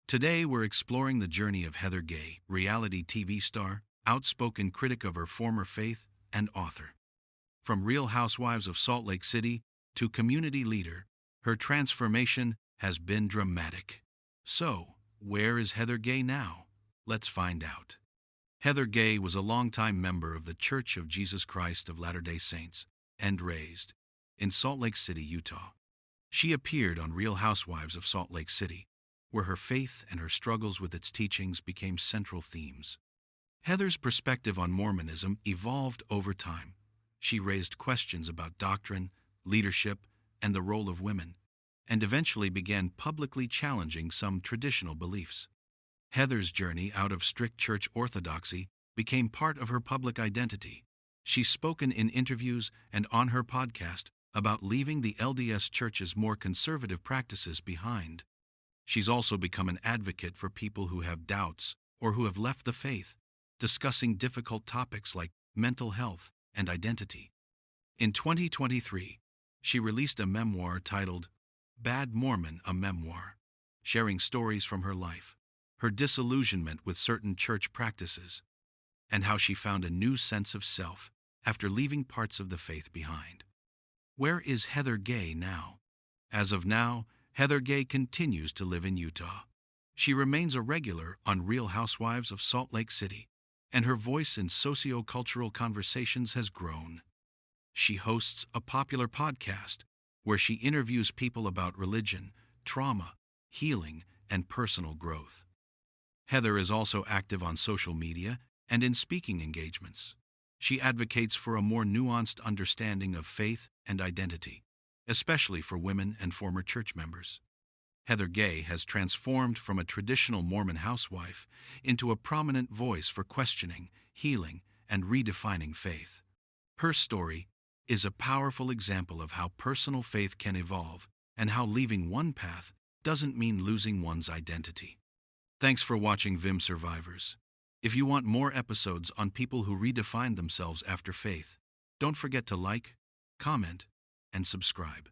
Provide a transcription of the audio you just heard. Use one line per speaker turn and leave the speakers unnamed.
Today we're exploring the journey of Heather Gay, reality TV star, outspoken critic of her former faith, and author. From Real Housewives of Salt Lake City to community leader, her transformation has been dramatic. So, where is Heather Gay now? Let's find out. Heather Gay was a longtime member of the Church of Jesus Christ of Latter-day Saints and raised in Salt Lake City, Utah. She appeared on Real Housewives of Salt Lake City, where her faith and her struggles with its teachings became central themes. Heather's perspective on Mormonism evolved over time. She raised questions about doctrine, leadership, and the role of women, and eventually began publicly challenging some traditional beliefs. Heather's journey out of strict church orthodoxy became part of her public identity. She's spoken in interviews and on her podcast about leaving the LDS Church's more conservative practices behind. She's also become an advocate for people who have doubts or who have left the faith, discussing difficult topics like mental health and identity. In 2023, she released a memoir titled Bad Mormon, a Memoir, sharing stories from her life, her disillusionment with certain church practices, and how she found a new sense of self after leaving parts of the faith behind. Where is Heather Gay now? As of now, Heather Gay continues to live in Utah. She remains a regular on Real Housewives of Salt Lake City, and her voice in socio-cultural conversations has grown. She hosts a popular podcast where she interviews people about religion, trauma, healing, and personal growth. Heather is also active on social media and in speaking engagements. She advocates for a more nuanced understanding of faith and identity, especially for women and former church members. Heather Gay has transformed from a traditional Mormon housewife into a prominent voice for questioning, healing, and redefining faith. Her story is a powerful example of how personal faith can evolve and how leaving one path doesn't mean losing one's identity. Thanks for watching Vim Survivors. If you want more episodes on people who redefine themselves after faith, don't forget to like, comment, and subscribe.